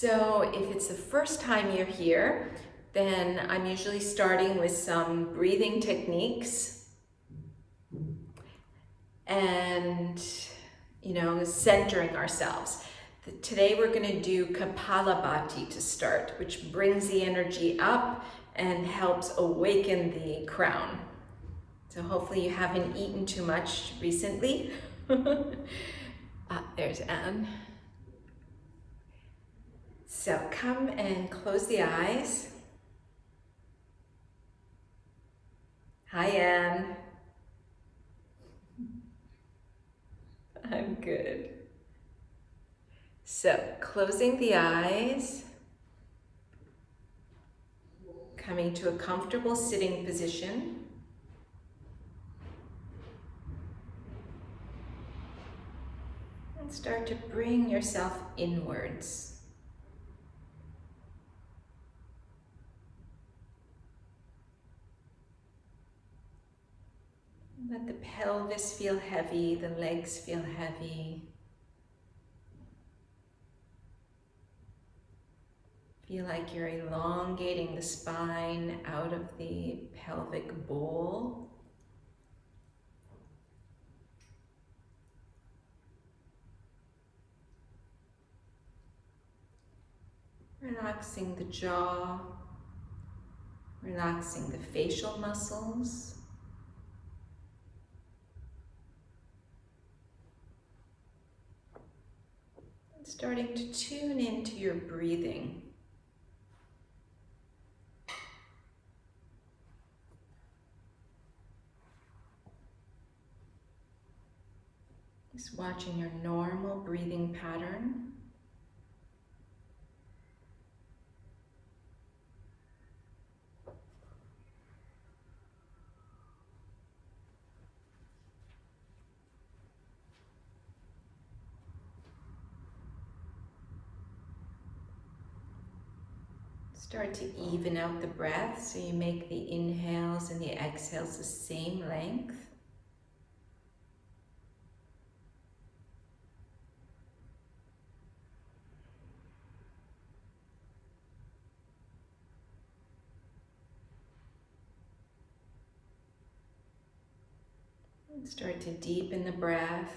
So if it's the first time you're here, then I'm usually starting with some breathing techniques and, centering ourselves. Today we're going to do Kapalabhati to start, which brings the energy up and helps awaken the crown. So hopefully you haven't eaten too much recently. There's Anne. So come and close the eyes. Hi, Anne. I'm good. So closing the eyes, coming to a comfortable sitting position. And start to bring yourself inwards. Let the pelvis feel heavy, the legs feel heavy. Feel like you're elongating the spine out of the pelvic bowl. Relaxing the jaw, relaxing the facial muscles. And starting to tune into your breathing. Just watching your normal breathing pattern. Start to even out the breath, so you make the inhales and the exhales the same length. And start to deepen the breath,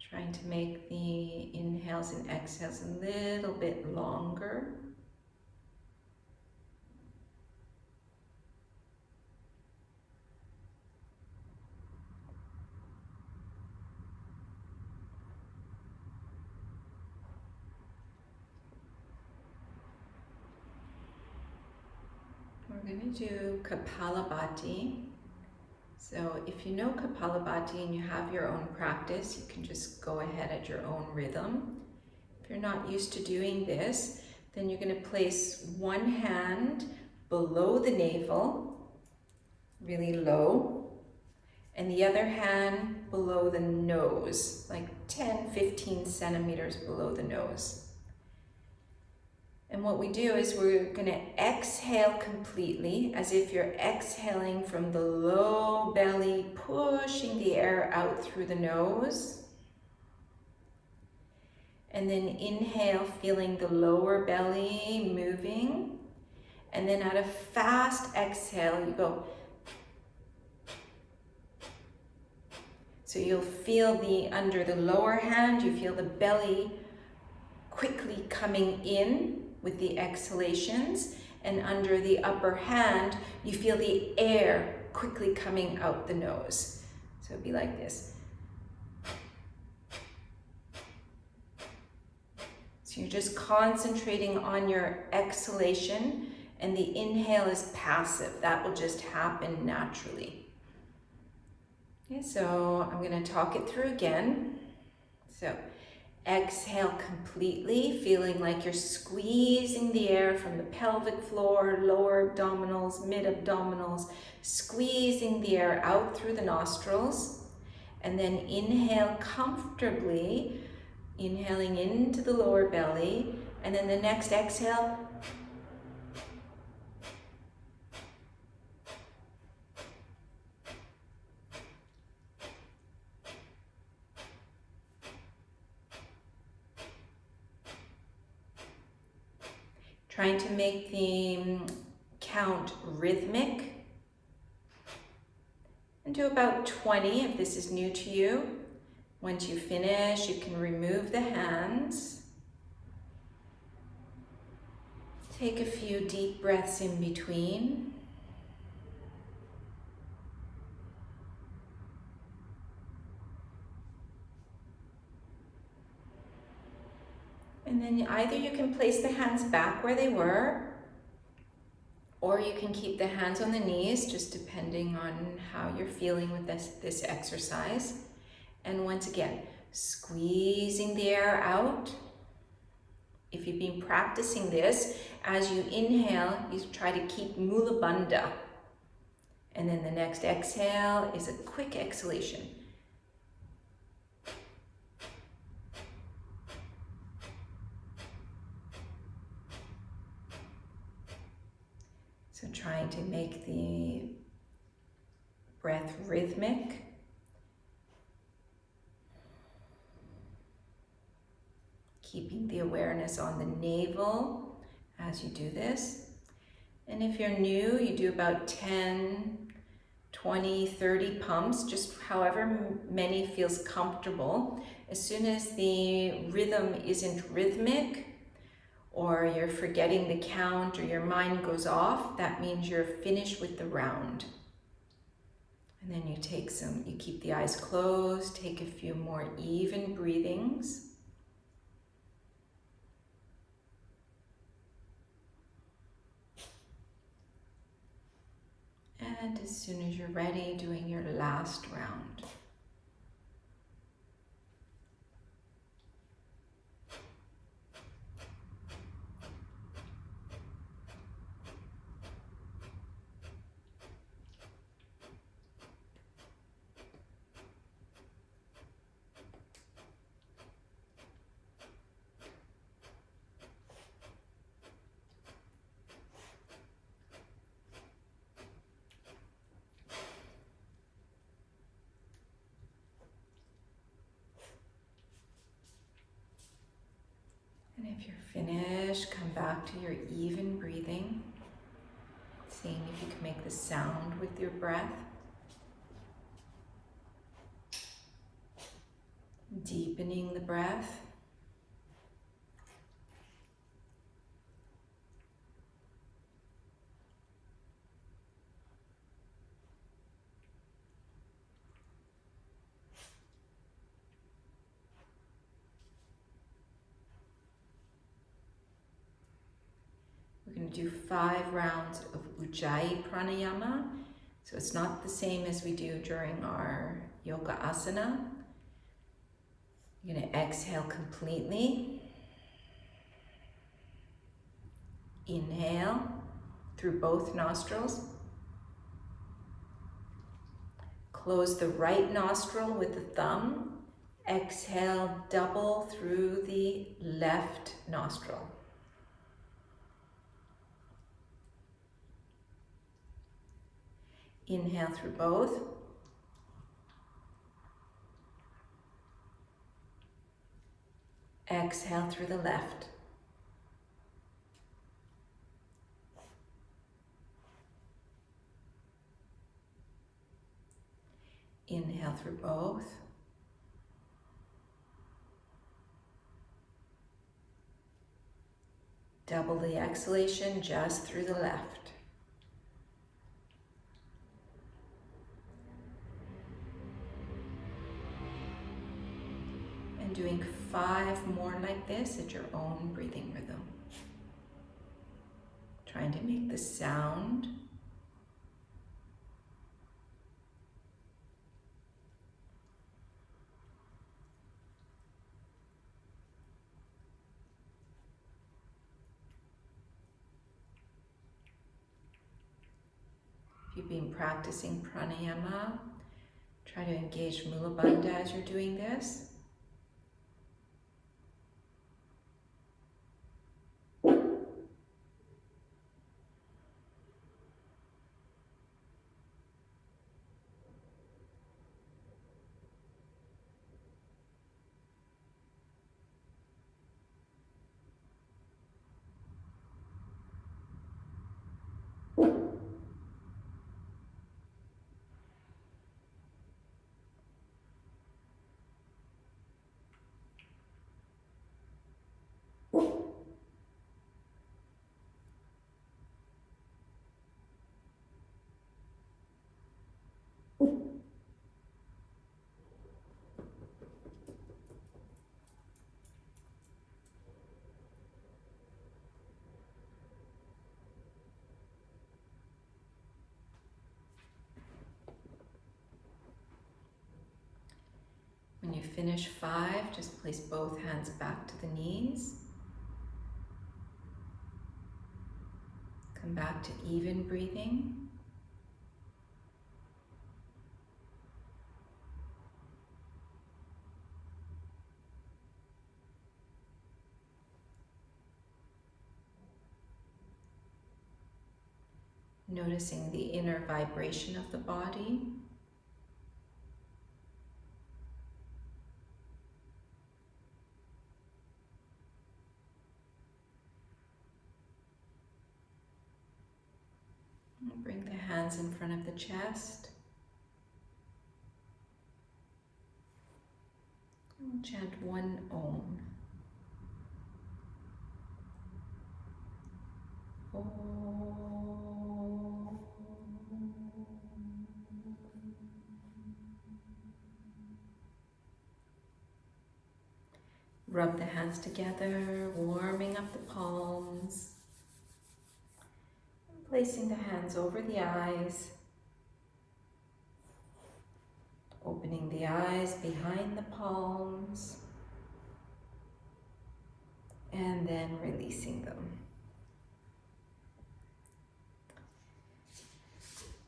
trying to make the inhales and exhales a little bit longer. We're going to do Kapalabhati. So if you know Kapalabhati and you have your own practice, you can just go ahead at your own rhythm. If you're not used to doing this, then you're going to place one hand below the navel, really low, and the other hand below the nose, like 10-15 centimeters below the nose. And what we do is we're going to exhale completely, as if you're exhaling from the low belly, pushing the air out through the nose. And then inhale, feeling the lower belly moving. And then at a fast exhale, you go. So you'll feel under the lower hand, you feel the belly quickly coming in with the exhalations, and under the upper hand, you feel the air quickly coming out the nose. So it'd be like this. So you're just concentrating on your exhalation, and the inhale is passive. That will just happen naturally. Okay, so I'm going to talk it through again. So exhale completely, feeling like you're squeezing the air from the pelvic floor, lower abdominals, mid-abdominals, squeezing the air out through the nostrils. And then inhale comfortably, inhaling into the lower belly. And then the next exhale, Trying to make the count rhythmic. And do about 20 if this is new to you. Once you finish, you can remove the hands. Take a few deep breaths in between. And then either you can place the hands back where they were, or you can keep the hands on the knees, just depending on how you're feeling with this exercise. And once again, squeezing the air out. If you've been practicing this, as you inhale, you try to keep mula bandha. And then the next exhale is a quick exhalation. So trying to make the breath rhythmic. Keeping the awareness on the navel as you do this. And if you're new, you do about 10, 20, 30 pumps, just however many feels comfortable. As soon as the rhythm isn't rhythmic, or you're forgetting the count, or your mind goes off, that means you're finished with the round. And then you keep the eyes closed, take a few more even breathings. And as soon as you're ready, doing your last round. And if you're finished, come back to your even breathing, seeing if you can make the sound with your breath. Deepening the breath. We're going to do 5 rounds of Ujjayi Pranayama. So it's not the same as we do during our yoga asana. You're going to exhale completely. Inhale through both nostrils. Close the right nostril with the thumb. Exhale, double through the left nostril. Inhale through both. Exhale through the left. Inhale through both. Double the exhalation just through the left. And doing 5 more like this at your own breathing rhythm. Trying to make the sound. If you've been practicing pranayama, try to engage mula bandha as you're doing this. finish 5, just place both hands back to the knees. Come back to even breathing. Noticing the inner vibration of the body. And bring the hands in front of the chest. We'll chant one Om. Rub the hands together, warming up the palms. And placing the hands over the eyes. Opening the eyes behind the palms. And then releasing them.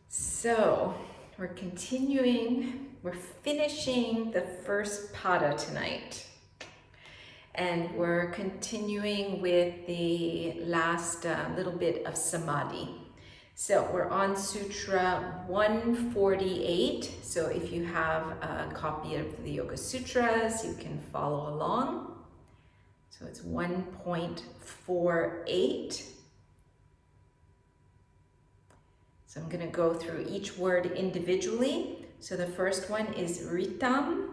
So, we're finishing the first pada tonight. And we're continuing with the last little bit of Samadhi. So we're on Sutra 1.48. So if you have a copy of the Yoga Sutras, you can follow along. So it's 1.48. So I'm going to go through each word individually. So the first one is ritam,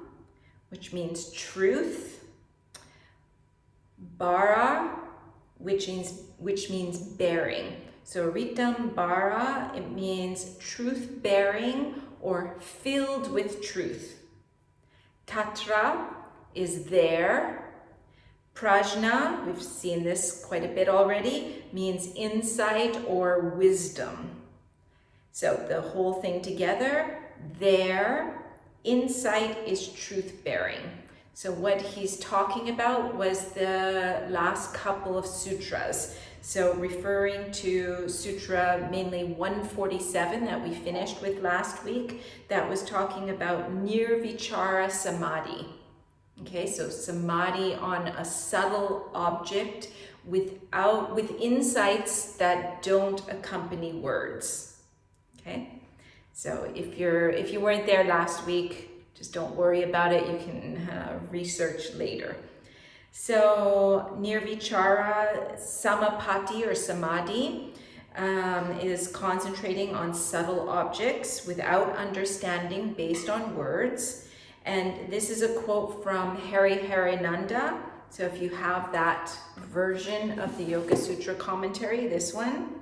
which means truth. Bhara, which means bearing. So ritam-bharā, it means truth bearing or filled with truth. Tatra is there. Prajnā, we've seen this quite a bit already, means insight or wisdom. So the whole thing together, there, insight is truth bearing. So what he's talking about was the last couple of sutras. So referring to Sutra mainly 147 that we finished with last week, that was talking about nirvichara samadhi. Okay, so samadhi on a subtle object with insights that don't accompany words. Okay, so if you weren't there last week, just don't worry about it. You can research later. So nirvichara samapatti or samadhi is concentrating on subtle objects without understanding based on words. And this is a quote from Hariharananda. So if you have that version of the Yoga Sutra commentary, this one,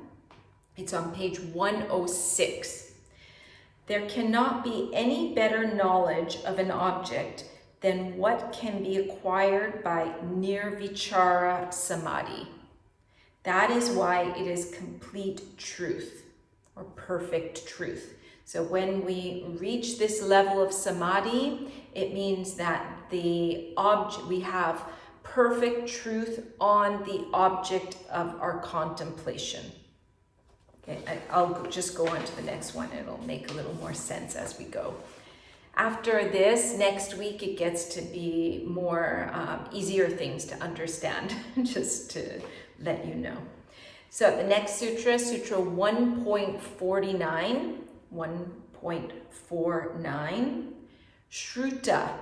it's on page 106. There cannot be any better knowledge of an object than what can be acquired by nirvichara samadhi. That is why it is complete truth or perfect truth. So when we reach this level of samadhi, it means that we have perfect truth on the object of our contemplation. Okay, I'll just go on to the next one. It'll make a little more sense as we go. After this, next week, it gets to be more easier things to understand, just to let you know. So the next sutra, Sutra 1.49, 1.49, shruta.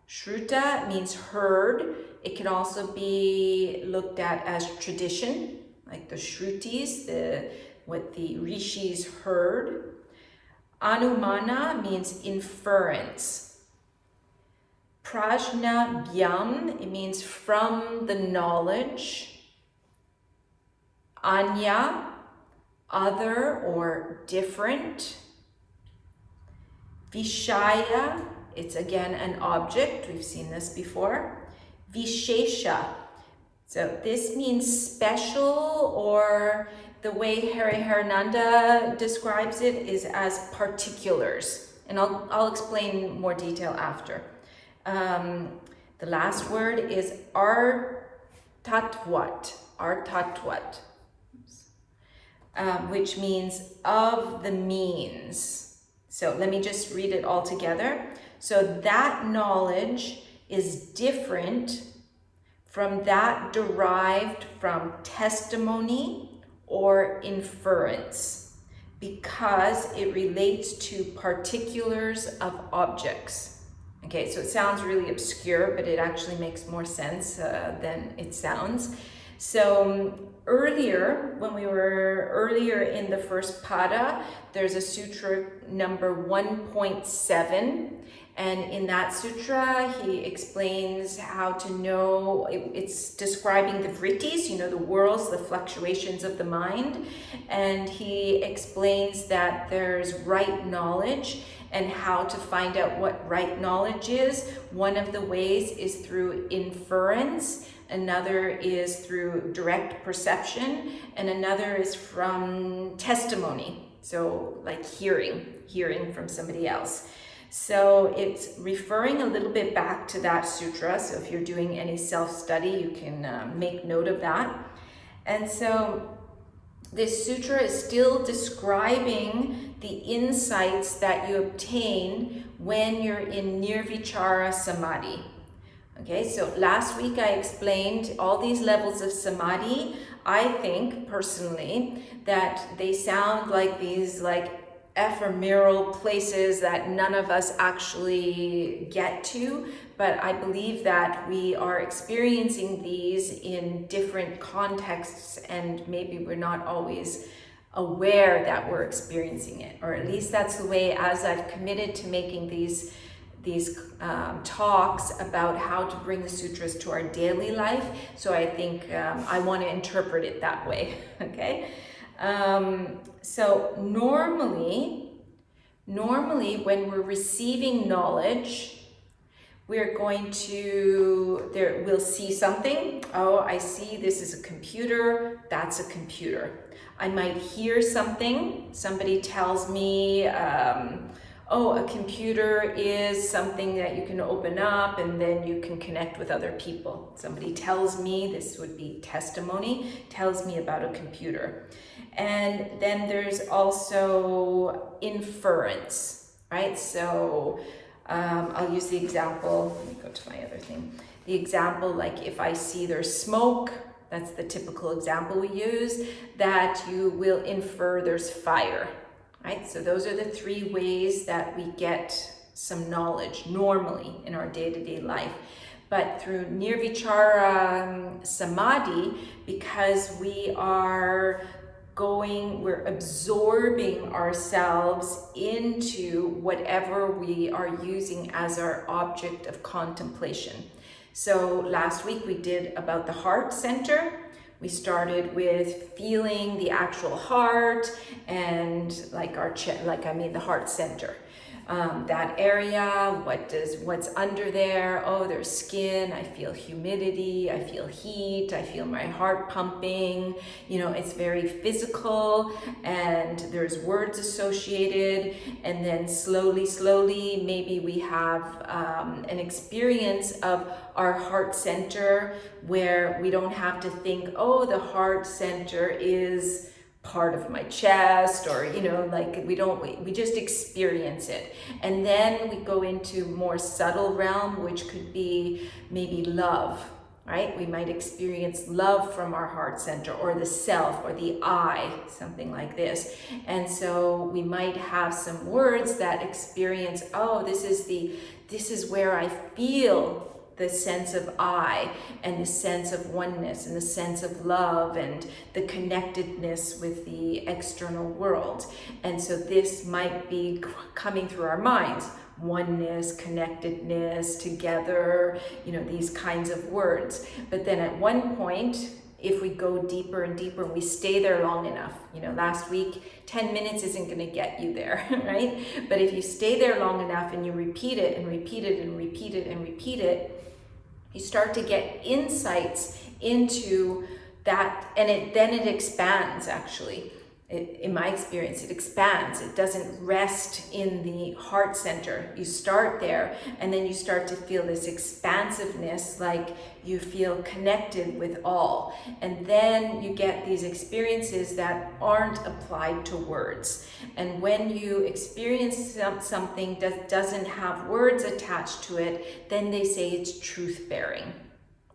Shruta means heard. It can also be looked at as tradition, like the shrutis, what the rishis heard. Anumāna means inference. Prajnābhyām, it means from the knowledge. Anya, other or different. Vishayā, it's again an object. We've seen this before. Vishesha, so this means special, or the way Hariharananda describes it is as particulars. And I'll explain more detail after. The last word is arthatvāt, which means of the means. So let me just read it all together. So that knowledge is different from that derived from testimony or inference, because it relates to particulars of objects. Okay, so it sounds really obscure, but it actually makes more sense than it sounds. So earlier, when we were earlier in the first pada, there's a sutra number 1.7. And in that sutra, he explains how to know, it's describing the vrittis, the whirls, the fluctuations of the mind. And he explains that there's right knowledge and how to find out what right knowledge is. One of the ways is through inference, another is through direct perception, and another is from testimony. So like hearing from somebody else. So it's referring a little bit back to that sutra. So if you're doing any self-study, you can make note of that. And so this sutra is still describing the insights that you obtain when you're in nirvichara samadhi. Okay, so last week I explained all these levels of samadhi. I think personally that they sound like these ephemeral places that none of us actually get to, but I believe that we are experiencing these in different contexts, and maybe we're not always aware that we're experiencing it, or at least that's the way, as I've committed to making these talks about how to bring the sutras to our daily life. So I think I want to interpret it that way. Okay. So normally when we're receiving knowledge, we'll see something. Oh, I see this is a computer. That's a computer. I might hear something. Somebody tells me, a computer is something that you can open up and then you can connect with other people. Somebody tells me, this would be testimony, tells me about a computer. And then there's also inference, right? So I'll use the example, let me go to my other thing. The example, like if I see there's smoke, that's the typical example we use, that you will infer there's fire, right? So those are the three ways that we get some knowledge normally in our day-to-day life. But through nirvichara samadhi, because we're absorbing ourselves into whatever we are using as our object of contemplation. So last week we did about the heart center. We started with feeling the actual heart and the heart center. That area, what's under there? Oh, there's skin, I feel humidity, I feel heat, I feel my heart pumping. It's very physical, and there's words associated. And then slowly, maybe we have an experience of our heart center where we don't have to think, oh, the heart center is part of my chest, or we just experience it. And then we go into more subtle realm, which could be maybe love, right? We might experience love from our heart center, or the self, or the I, something like this. And so we might have some words that experience, oh, this is where I feel the sense of I, and the sense of oneness, and the sense of love, and the connectedness with the external world. And so this might be coming through our minds. Oneness, connectedness, together, these kinds of words. But then at one point, if we go deeper and deeper and we stay there long enough, last week, 10 minutes isn't going to get you there, right? But if you stay there long enough and you repeat it and repeat it and repeat it and repeat it, you start to get insights into that, and then it expands actually. In my experience, it expands. It doesn't rest in the heart center. You start there, and then you start to feel this expansiveness, like you feel connected with all. And then you get these experiences that aren't applied to words. And when you experience something that doesn't have words attached to it, then they say it's truth-bearing,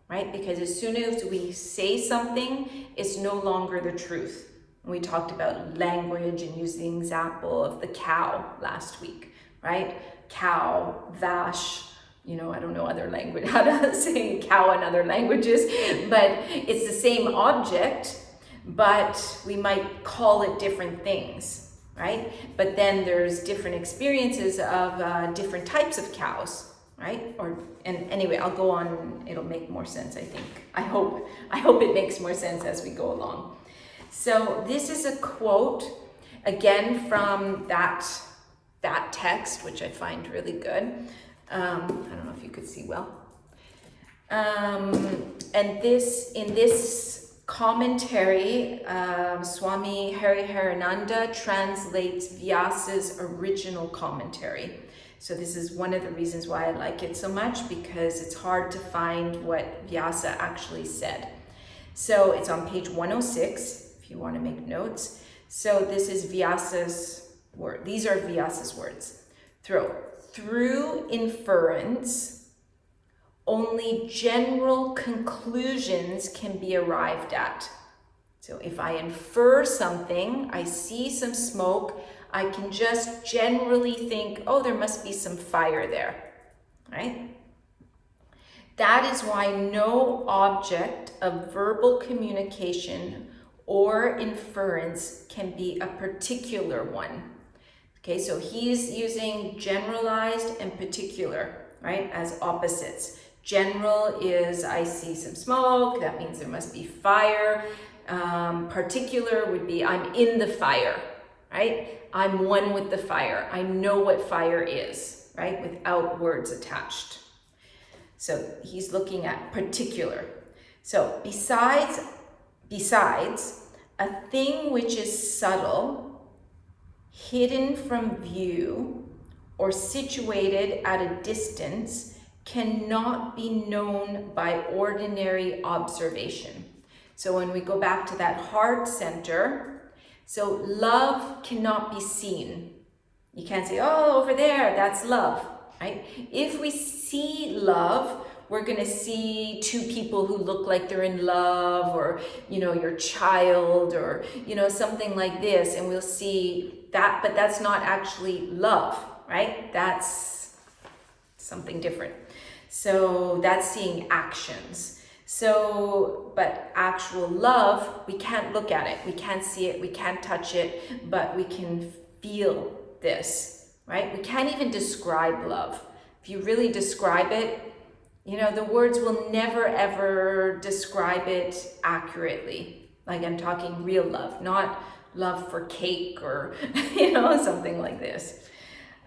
right? Because as soon as we say something, it's no longer the truth. We talked about language and used the example of the cow last week, right? Cow, vash, I don't know other language, how to say cow in other languages, but it's the same object, but we might call it different things, right? But then there's different experiences of different types of cows, right? And anyway, I'll go on, it'll make more sense, I think. I hope it makes more sense as we go along. So this is a quote, again, from that text, which I find really good. I don't know if you could see well. And in this commentary, Swami Hariharananda translates Vyasa's original commentary. So this is one of the reasons why I like it so much, because it's hard to find what Vyasa actually said. So it's on page 106. If you want to make notes. So this is Vyasa's word. These are Vyasa's words. Through inference, only general conclusions can be arrived at. So if I infer something, I see some smoke, I can just generally think, oh, there must be some fire there, right? That is why no object of verbal communication or inference can be a particular one. Okay, so he's using generalized and particular, right, as opposites. General is I see some smoke, that means there must be fire. Particular would be I'm in the fire, right? I'm one with the fire. I know what fire is, right, without words attached. So he's looking at particular. So besides, a thing which is subtle, hidden from view, or situated at a distance cannot be known by ordinary observation. So when we go back to that heart center, so love cannot be seen. You can't say, oh, over there, that's love, right? If we see love, we're going to see two people who look like they're in love, or, your child, or, something like this. And we'll see that, but that's not actually love, right? That's something different. So that's seeing actions. So, but actual love, we can't look at it. We can't see it. We can't touch it, but we can feel this, right? We can't even describe love. If you really describe it, the words will never ever describe it accurately. Like I'm talking real love, not love for cake or, something like this.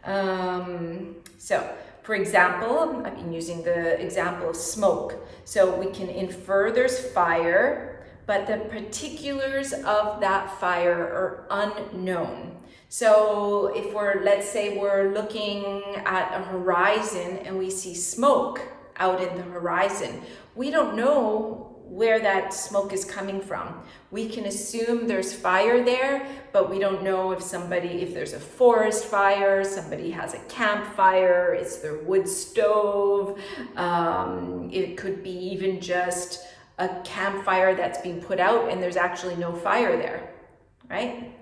So, for example, I've been using the example of smoke. So we can infer there's fire, but the particulars of that fire are unknown. So if let's say we're looking at a horizon and we see smoke out in the horizon, we don't know where that smoke is coming from. We can assume there's fire there, but we don't know if there's a forest fire, somebody has a campfire, it's their wood stove, it could be even just a campfire that's being put out and there's actually no fire there, right?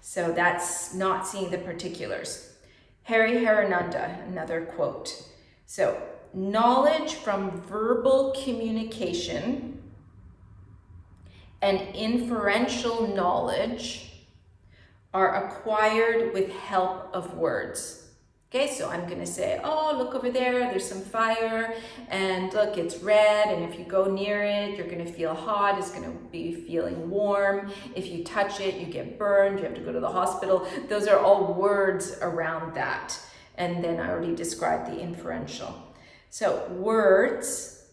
So that's not seeing the particulars. Hariharananda, another quote. So, knowledge from verbal communication and inferential knowledge are acquired with help of words. Okay, so I'm going to say, oh, look over there's some fire, and look, it's red, and if you go near it, you're going to feel hot, it's going to be feeling warm. If you touch it, you get burned, you have to go to the hospital. Those are all words around that. And then I already described the inferential. So words,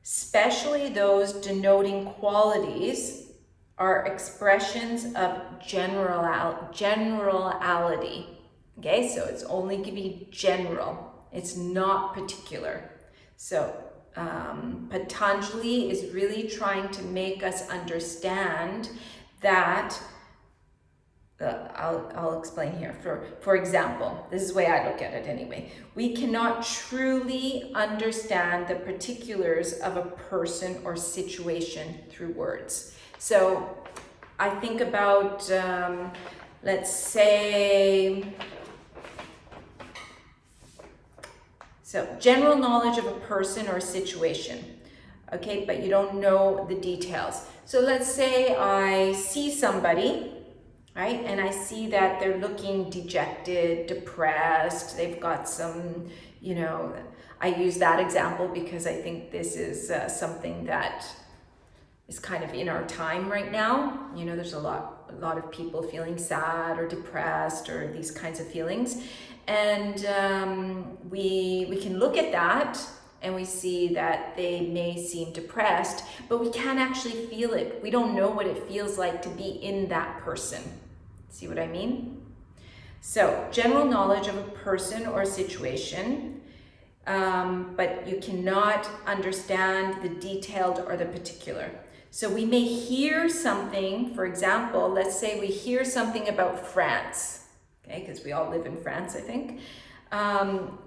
especially those denoting qualities, are expressions of generality. Okay, so it's only going to be general. It's not particular. So Patanjali is really trying to make us understand that, I'll explain here. For example, this is the way I look at it anyway. We cannot truly understand the particulars of a person or situation through words. So I think about, let's say, so general knowledge of a person or a situation, okay, but you don't know the details. So let's say I see somebody, right, and I see that they're looking dejected, depressed, they've got some, I use that example because I think this is something that is kind of in our time right now. There's a lot of people feeling sad or depressed or these kinds of feelings. And we can look at that and we see that they may seem depressed, but we can't actually feel it. We don't know what it feels like to be in that person. See what I mean? So general knowledge of a person or a situation, but you cannot understand the detailed or the particular. So we may hear something, for example, let's say we hear something about France, okay, because we all live in France, I think.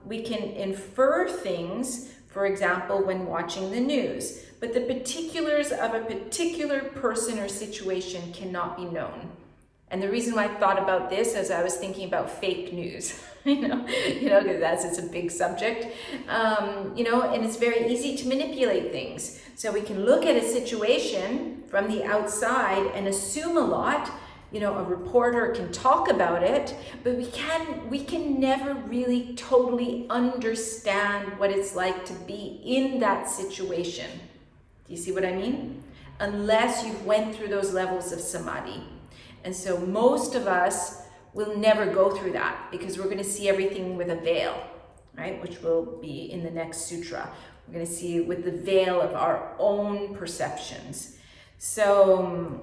We can infer things, for example, when watching the news, but the particulars of a particular person or situation cannot be known. And the reason why I thought about this is I was thinking about fake news, because it's a big subject, and it's very easy to manipulate things. So we can look at a situation from the outside and assume a lot. A reporter can talk about it, but we can never really totally understand what it's like to be in that situation. Do you see what I mean? Unless you've went through those levels of samadhi. And so most of us will never go through that because we're going to see everything with a veil, right? Which will be in the next sutra. We're going to see with the veil of our own perceptions. So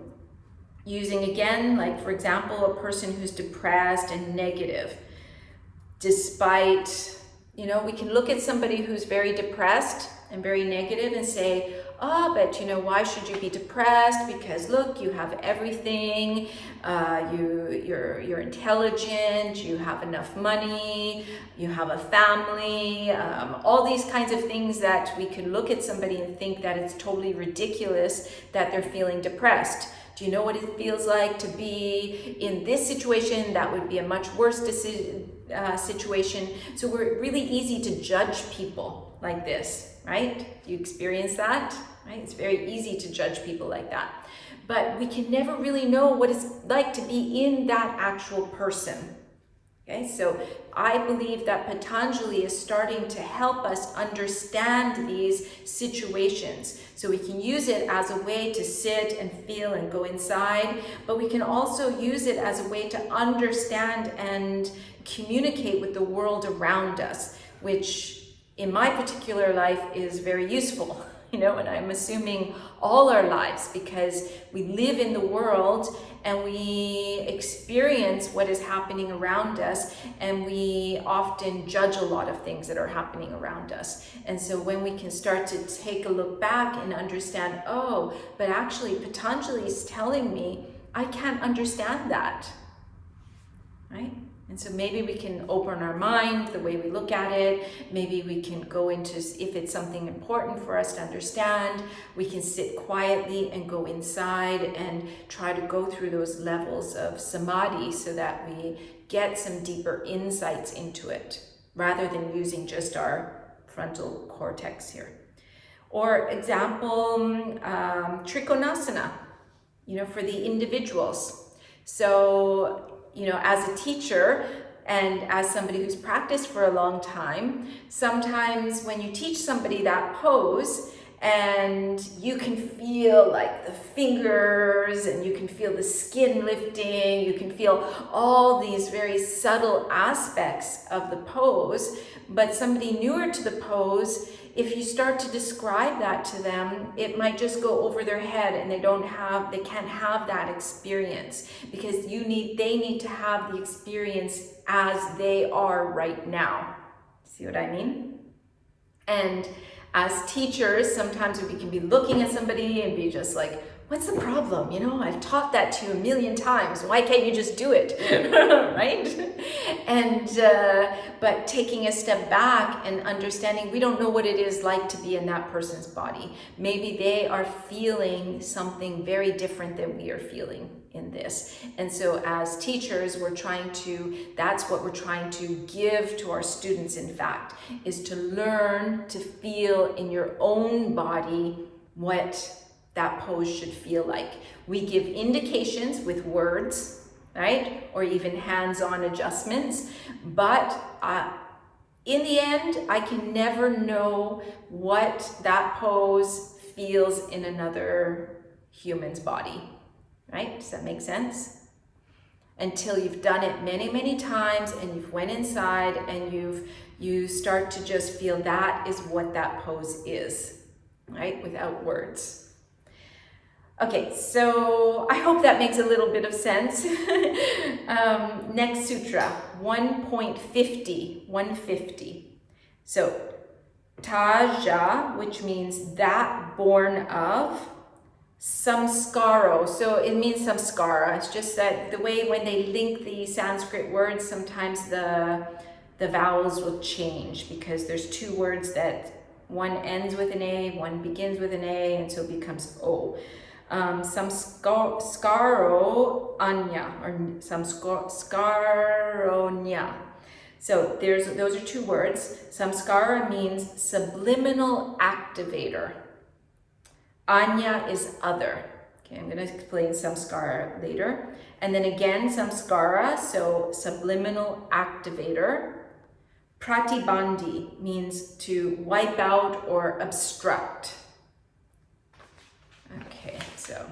using again, like for example, a person who's depressed and negative, despite, we can look at somebody who's very depressed and very negative and say, but why should you be depressed? Because look, you have everything, you're intelligent, you have enough money, you have a family, all these kinds of things that we can look at somebody and think that it's totally ridiculous that they're feeling depressed. Do you know what it feels like to be in this situation? That would be a much worse situation. So we're really easy to judge people like this. Right? Do you experience that? Right? It's very easy to judge people like that. But we can never really know what it's like to be in that actual person. Okay, so I believe that Patanjali is starting to help us understand these situations. So we can use it as a way to sit and feel and go inside, but we can also use it as a way to understand and communicate with the world around us, which in my particular life is very useful, and I'm assuming all our lives, because we live in the world and we experience what is happening around us, and we often judge a lot of things that are happening around us. And so when we can start to take a look back and understand, but actually Patanjali is telling me I can't understand that, right? And so maybe we can open our mind, the way we look at it. Maybe we can go into, if it's something important for us to understand, we can sit quietly and go inside and try to go through those levels of samadhi so that we get some deeper insights into it, rather than using just our frontal cortex here. Or example, trikonasana, for the individuals. So, as a teacher and as somebody who's practiced for a long time, sometimes when you teach somebody that pose and you can feel like the fingers and you can feel the skin lifting, you can feel all these very subtle aspects of the pose, but somebody newer to the pose if you start to describe that to them, it might just go over their head and they can't have that experience, because they need to have the experience as they are right now. See what I mean? And as teachers, sometimes we can be looking at somebody and be just like, what's the problem? You know, I've taught that to you a million times. Why can't you just do it? Right? And, but taking a step back and understanding, we don't know what it is like to be in that person's body. Maybe they are feeling something very different than we are feeling in this. And so as teachers, that's what we're trying to give to our students, in fact, is to learn to feel in your own body what that pose should feel like. We give indications with words, right? Or even hands-on adjustments. But in the end, I can never know what that pose feels in another human's body, right? Does that make sense? Until you've done it many, many times and you've went inside and you start to just feel that is what that pose is, right? Without words. Okay, so I hope that makes a little bit of sense. Next sutra, 1.50, 150. So, taj-jah, which means that born of, samskara. So it means samskara. It's just that the way when they link the Sanskrit words, sometimes the vowels will change, because there's two words that one ends with an A, one begins with an A, and so it becomes O. Samskara-anya or samskara-nya. So those are two words. Samskara means subliminal activator. Anya is other. Okay, I'm going to explain samskara later. And then again, samskara, so subliminal activator. Pratibandhī means to wipe out or obstruct. Okay, so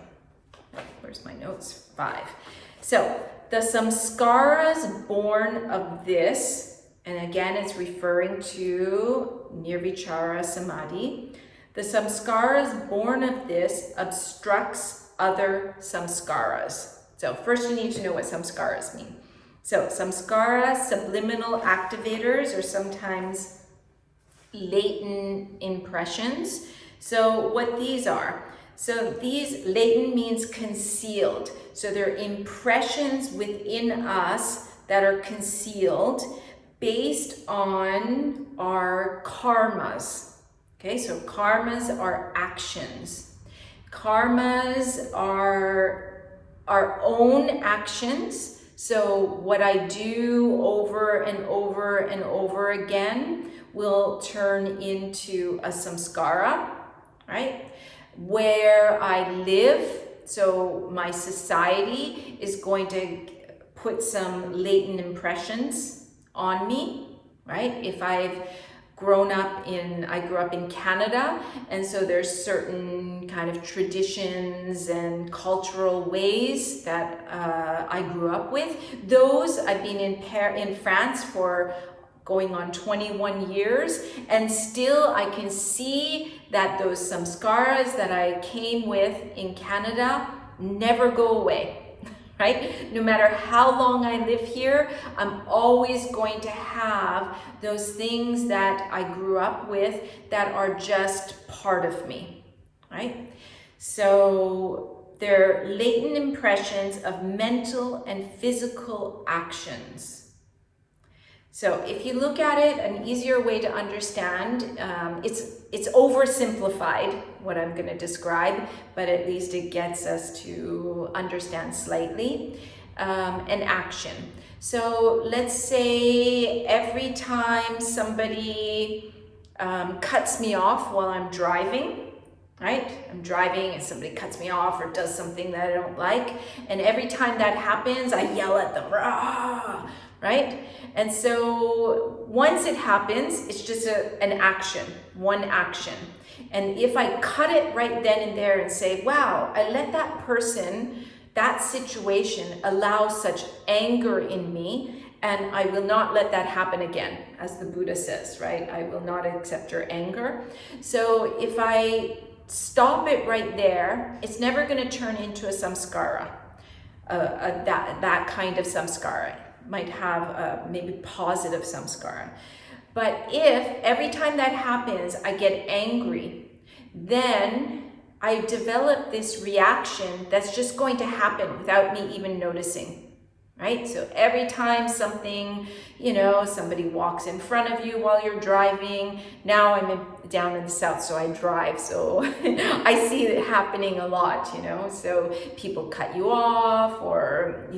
where's my notes? 5. So the samskaras born of this, and again it's referring to nirvichara samadhi. The samskaras born of this obstructs other samskaras. So first you need to know what samskaras mean. So samskara, subliminal activators, or sometimes latent impressions. So what these are? So these, latent means concealed. So they're impressions within us that are concealed based on our karmas. Okay, so karmas are actions. Karmas are our own actions. So what I do over and over and over again will turn into a samskara, right? Where I live, so my society is going to put some latent impressions on me, right? If I grew up in Canada, and so there's certain kind of traditions and cultural ways that I grew up with. Those, I've been in France for going on 21 years, and still I can see that those samskaras that I came with in Canada never go away, right? No matter how long I live here, I'm always going to have those things that I grew up with that are just part of me, right? So they're latent impressions of mental and physical actions. So if you look at it, an easier way to understand, it's oversimplified, what I'm going to describe, but at least it gets us to understand slightly, an action. So let's say every time somebody cuts me off while I'm driving, right? I'm driving and somebody cuts me off or does something that I don't like, and every time that happens, I yell at them, rah! Right? And so once it happens, it's just an action, one action. And if I cut it right then and there and say, wow, I let that person, that situation allow such anger in me, and I will not let that happen again, as the Buddha says, right? I will not accept your anger. So if I stop it right there, it's never going to turn into a samskara, that kind of samskara. Might have maybe positive samskara. But if every time that happens, I get angry, then I develop this reaction that's just going to happen without me even noticing, right? So every time something, somebody walks in front of you while you're driving, now down in the south, so I drive, so I see it happening a lot, so people cut you off, or,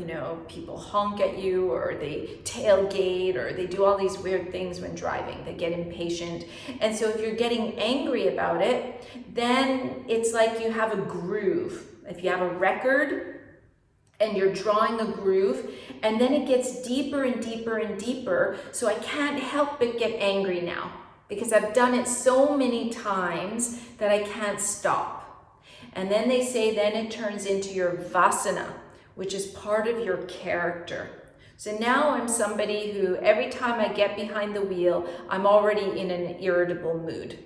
people honk at you, or they tailgate, or they do all these weird things when driving. They get impatient. And so if you're getting angry about it, then it's like you have a groove. If you have a record and you're drawing a groove, and then it gets deeper and deeper and deeper, so I can't help but get angry now, because I've done it so many times that I can't stop. And then they say then it turns into your vasana, which is part of your character. So now I'm somebody who, every time I get behind the wheel, I'm already in an irritable mood.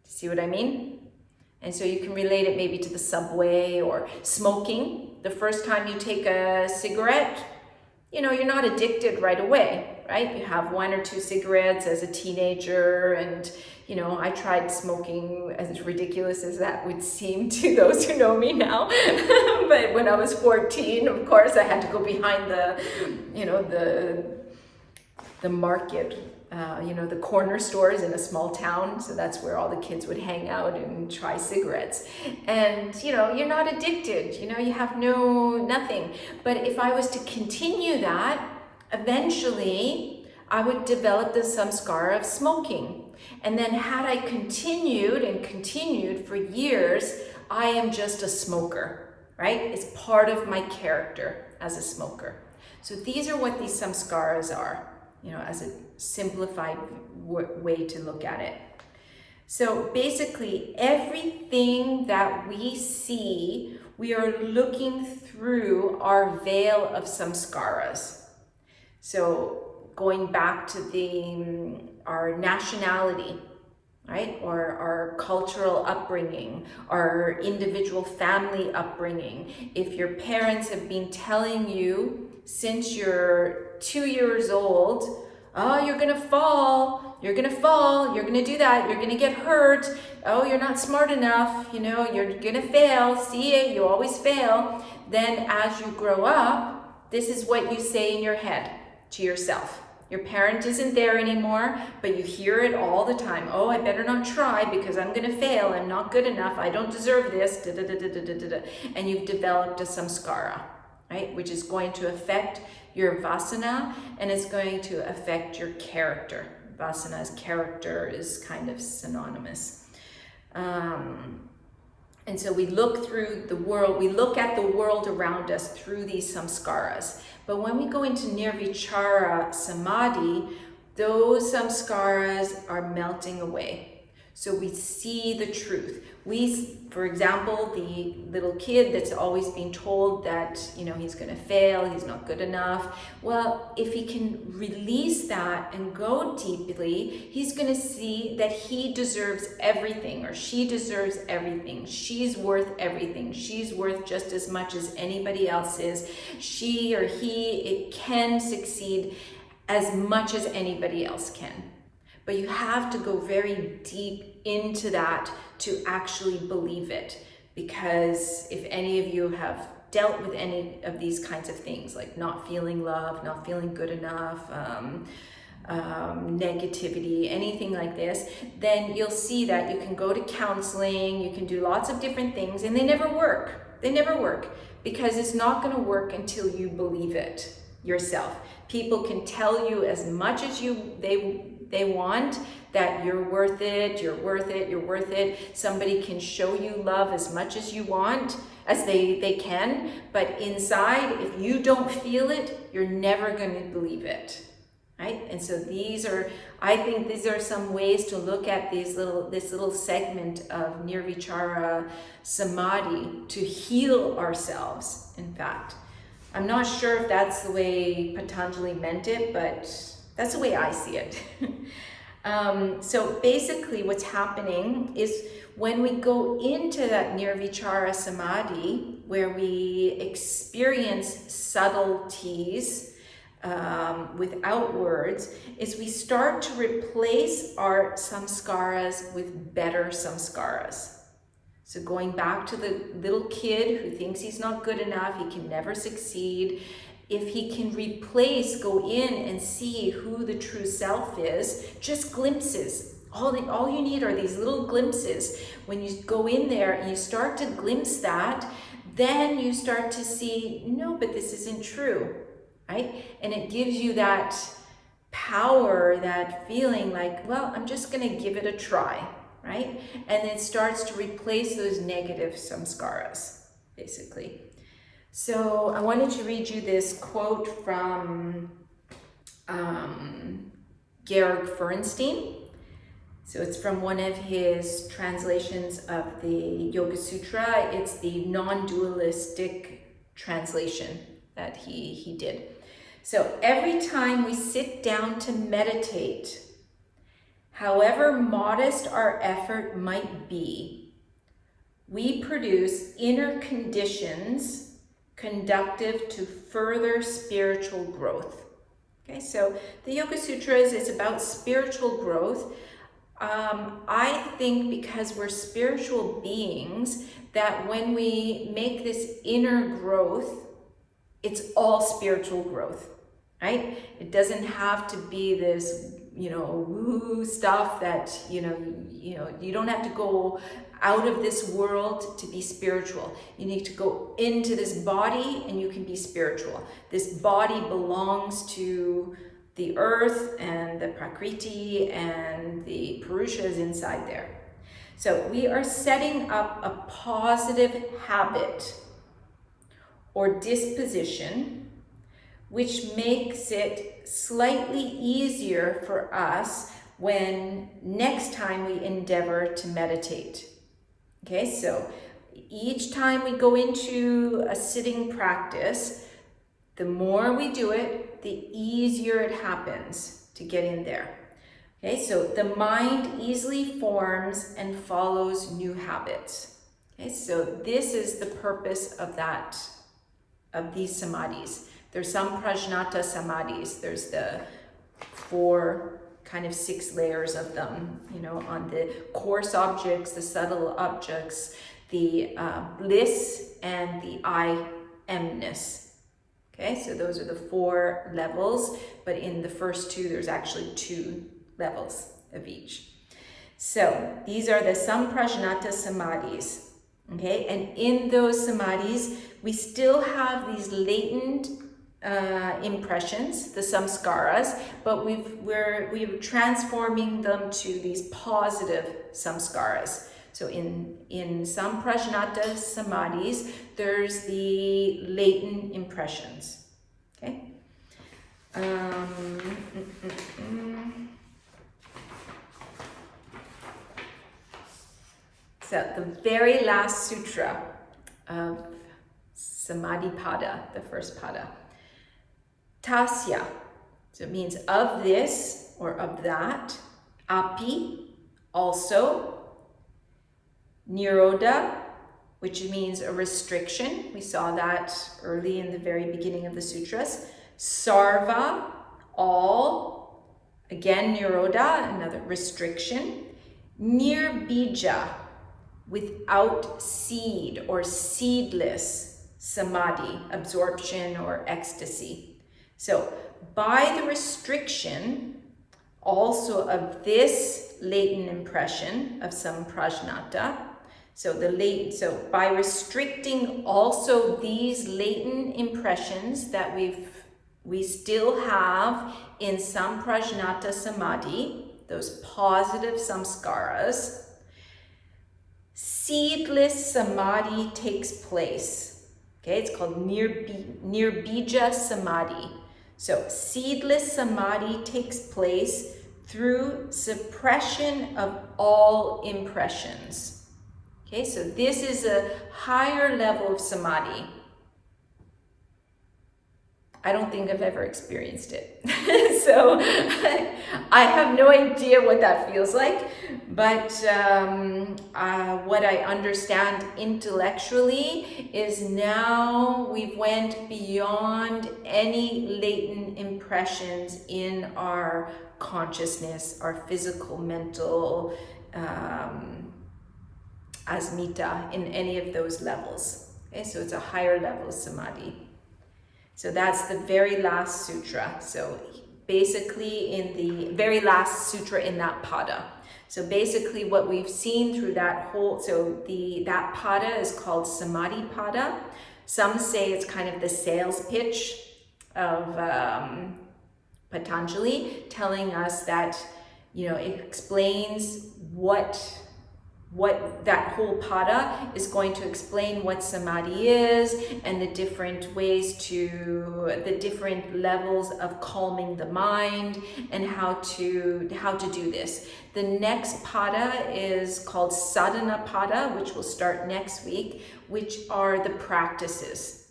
See what I mean? And so you can relate it maybe to the subway or smoking. The first time you take a cigarette, you're not addicted right away, right? You have 1 or 2 cigarettes as a teenager, and I tried smoking, as ridiculous as that would seem to those who know me now. But when I was 14, of course, I had to go behind the market, the corner stores in a small town. So that's where all the kids would hang out and try cigarettes. And, you're not addicted, you have nothing. But if I was to continue that, eventually I would develop the samskara of smoking. And then had I continued for years, I am just a smoker, right? It's part of my character as a smoker. So these are what these samskaras are, as a simplified way to look at it. So basically, everything that we see, we are looking through our veil of samskaras. So going back to our nationality, right? Or our cultural upbringing, our individual family upbringing. If your parents have been telling you since you're 2 years old, oh, you're gonna fall, you're gonna do that, you're gonna get hurt, oh, you're not smart enough, you're gonna fail, see, you always fail. Then as you grow up, this is what you say in your head to yourself. Your parent isn't there anymore, but you hear it all the time. Oh, I better not try because I'm gonna fail, I'm not good enough, I don't deserve this, and you've developed a samskara, right? Which is going to affect your vasana, and it's going to affect your character. Vasana's character is kind of synonymous. And so we look through the world, we look at the world around us through these samskaras. But when we go into nirvichara samadhi, those samskaras are melting away. So we see the truth. For example, the little kid that's always being told that, he's going to fail, he's not good enough. Well, if he can release that and go deeply, he's going to see that he deserves everything, or she deserves everything. She's worth everything. She's worth just as much as anybody else is. She or it can succeed as much as anybody else can. But you have to go very deep into that to actually believe it. Because if any of you have dealt with any of these kinds of things, like not feeling loved, not feeling good enough, negativity, anything like this, then you'll see that you can go to counseling, you can do lots of different things, and they never work. They never work, because it's not going to work until you believe it yourself. People can tell you as much as they want that you're worth it, you're worth it, you're worth it. Somebody can show you love as much as you want, as they can, but inside, if you don't feel it, you're never going to believe it, right? And so I think these are some ways to look at this little segment of nirvichara samadhi to heal ourselves, in fact. I'm not sure if that's the way Patanjali meant it, but that's the way I see it. So basically what's happening is when we go into that nirvichara samadhi, where we experience subtleties without words, is we start to replace our samskaras with better samskaras. So going back to the little kid who thinks he's not good enough, he can never succeed. If he can go in and see who the true self is, just glimpses. All you need are these little glimpses. When you go in there and you start to glimpse that, then you start to see, no, but this isn't true, right? And it gives you that power, that feeling like, well, I'm just going to give it a try, right? And it starts to replace those negative samskaras, basically. So I wanted to read you this quote from Georg Feurenstein. So it's from one of his translations of the Yoga Sutra. It's the non-dualistic translation that he did. So every time we sit down to meditate, however modest our effort might be, we produce inner conditions conductive to further spiritual growth. Okay, so the Yoga Sutras is about spiritual growth. I think because we're spiritual beings, that when we make this inner growth, it's all spiritual growth, right? It doesn't have to be this, woo stuff that, you don't have to go out of this world to be spiritual. You need to go into this body and you can be spiritual. This body belongs to the earth and the prakriti and the purushas inside there. So we are setting up a positive habit or disposition, which makes it slightly easier for us when next time we endeavor to meditate. Okay, so each time we go into a sitting practice, the more we do it, the easier it happens to get in there. Okay, so the mind easily forms and follows new habits. Okay, so this is the purpose of these samadhis. There's some prajnata samadhis. There's the 6 layers of them, on the coarse objects, the subtle objects, the bliss, and the I amness. Okay, so those are the 4 levels, but in the first 2, there's actually 2 levels of each. So these are the samprajnata samadhis. Okay, and in those samadhis, we still have these latent impressions, the samskaras, but we're transforming them to these positive samskaras. So in some prajnata samadhis, there's the latent impressions. Okay. So the very last sutra of Samadhi Pada, the first pada. Tasya, so it means of this or of that. Api, also. Nirodha, which means a restriction. We saw that early in the very beginning of the sutras. Sarva, all. Again, nirodha, another restriction. Nirbija, without seed or seedless samadhi, absorption or ecstasy. So by the restriction also of this latent impression of some prajnata, so by restricting also these latent impressions that we still have in some prajnata samadhi, those positive samskaras, seedless samadhi takes place. Okay, it's called nirbija samadhi. So seedless samadhi takes place through suppression of all impressions. Okay, so this is a higher level of samadhi. I don't think I've ever experienced it. So I have no idea what that feels like, but what I understand intellectually is now we've went beyond any latent impressions in our consciousness, our physical, mental, asmita, in any of those levels. Okay, so it's a higher level of samadhi. So that's the very last sutra. So basically in the very last sutra in that pada. So basically what we've seen through that whole, that pada is called Samadhi pada. Some say it's kind of the sales pitch of Patanjali, telling us that, it explains what that whole pada is going to explain what samadhi is and the different ways the different levels of calming the mind and how to do this. The next pada is called sadhana pada, which will start next week, which are the practices.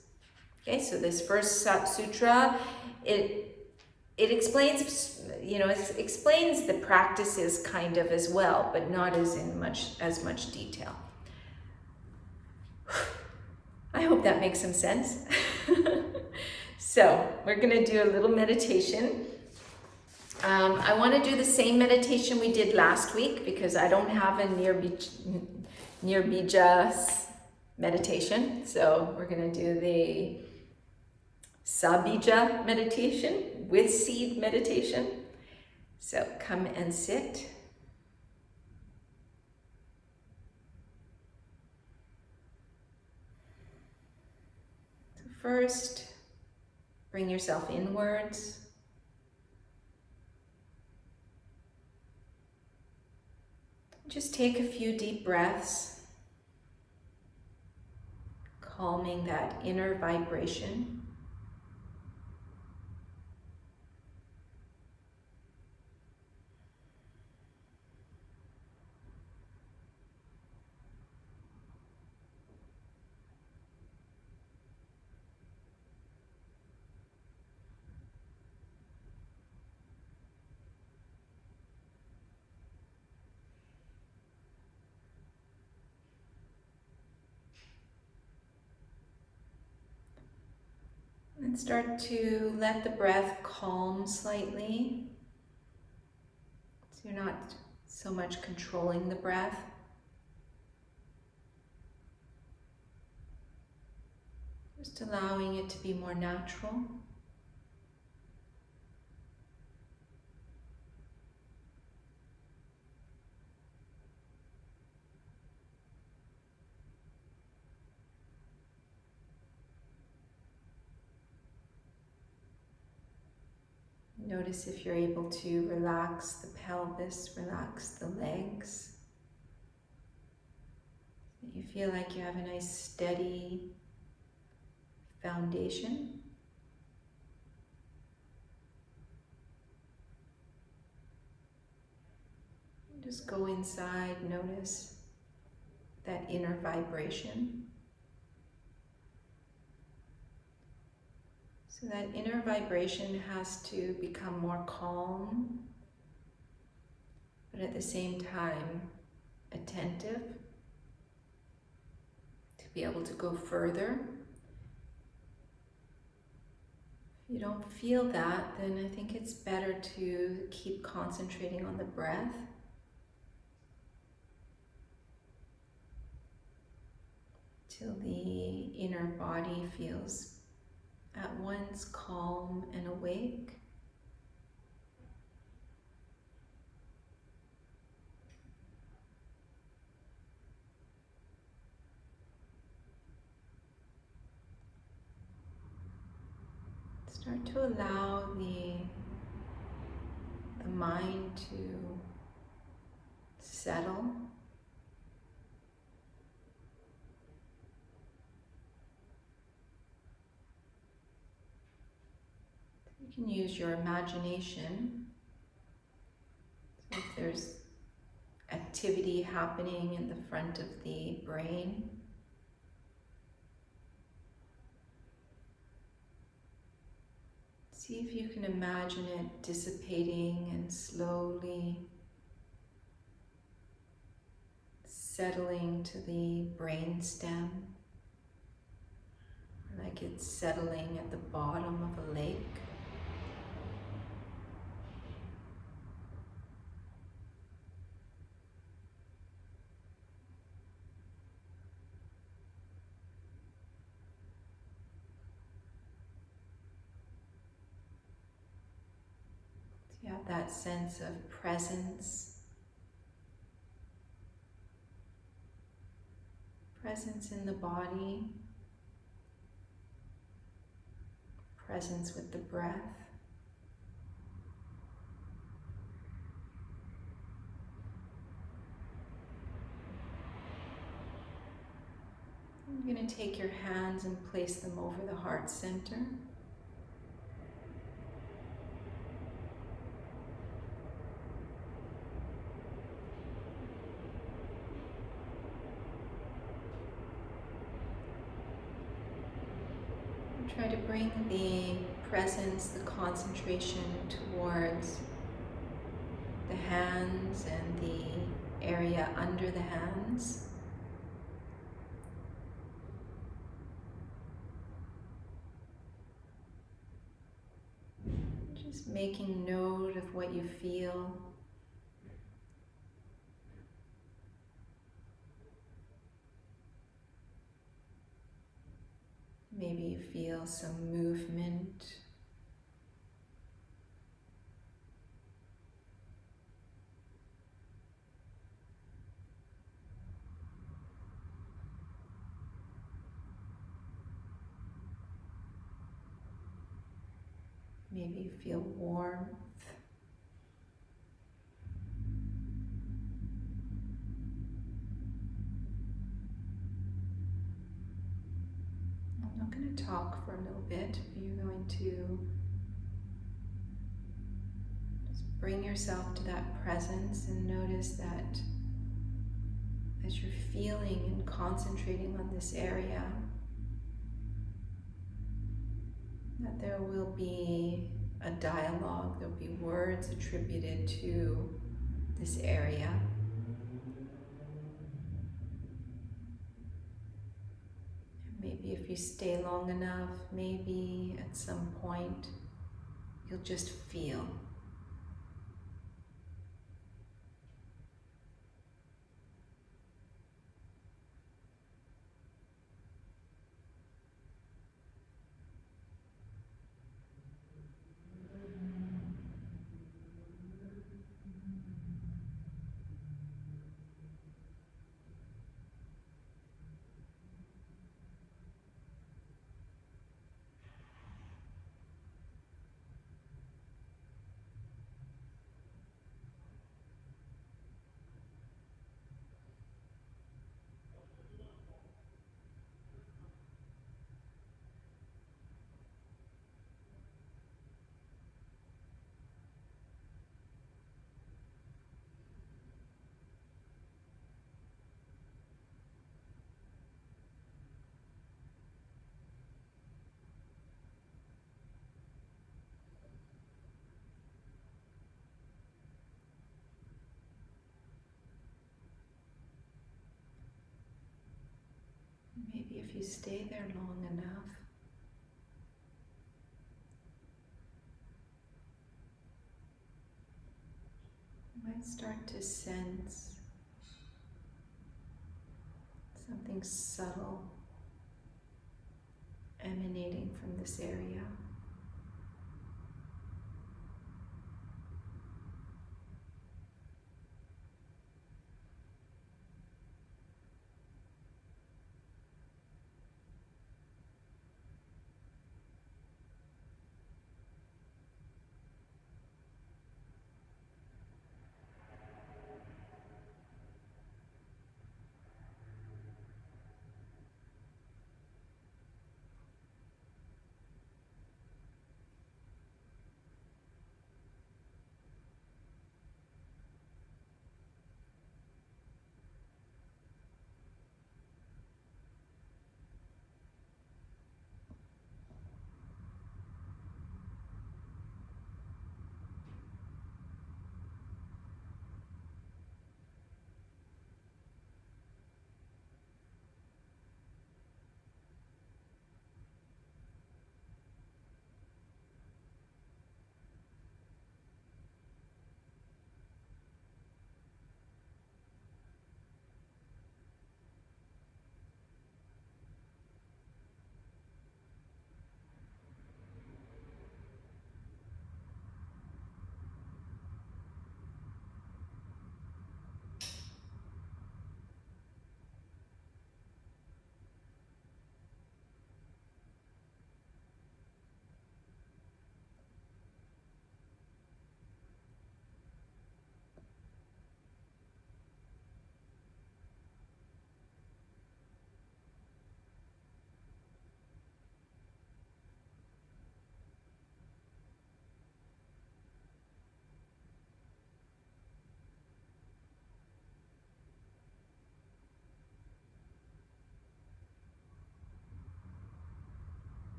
Okay, so this first sutra, it explains, it explains the practices kind of as well, but not as much detail. I hope that makes some sense. So we're going to do a little meditation. I want to do the same meditation we did last week because I don't have a nirbija meditation. So we're going to do the sabija meditation, with seed meditation. So come and sit. So first, bring yourself inwards. Just take a few deep breaths, calming that inner vibration. And start to let the breath calm slightly. So you're not so much controlling the breath. Just allowing it to be more natural. Notice if you're able to relax the pelvis, relax the legs. You feel like you have a nice steady foundation. Just go inside, notice that inner vibration. So that inner vibration has to become more calm, but at the same time attentive to be able to go further. If you don't feel that, then I think it's better to keep concentrating on the breath. Till the inner body feels at once calm and awake. Start to allow the mind to settle. You can use your imagination. So if there's activity happening in the front of the brain, See if you can imagine it dissipating and slowly settling to the brainstem, like it's settling at the bottom of a lake. You have that sense of presence. Presence in the body. Presence with the breath. You're going to take your hands and place them over the heart center. Try to bring the presence, the concentration towards the hands and the area under the hands. Just making note of what you feel. Maybe you feel some movement. Maybe you feel warmth. I'm not going to talk for a little bit. You're going to just bring yourself to that presence and notice that as you're feeling and concentrating on this area, that there will be a dialogue, there'll be words attributed to this area. And maybe if you stay long enough, maybe at some point you'll just feel. Maybe if you stay there long enough, you might start to sense something subtle emanating from this area.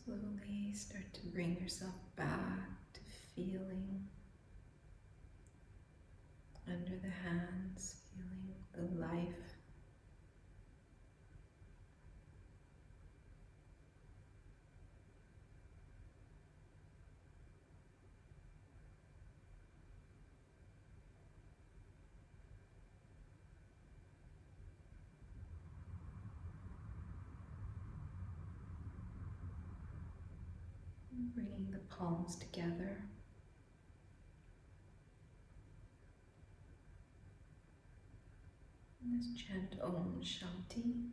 Slowly start to bring yourself back to feeling under the hands, feeling the life. Bringing the palms together. Let's chant Om Shanti.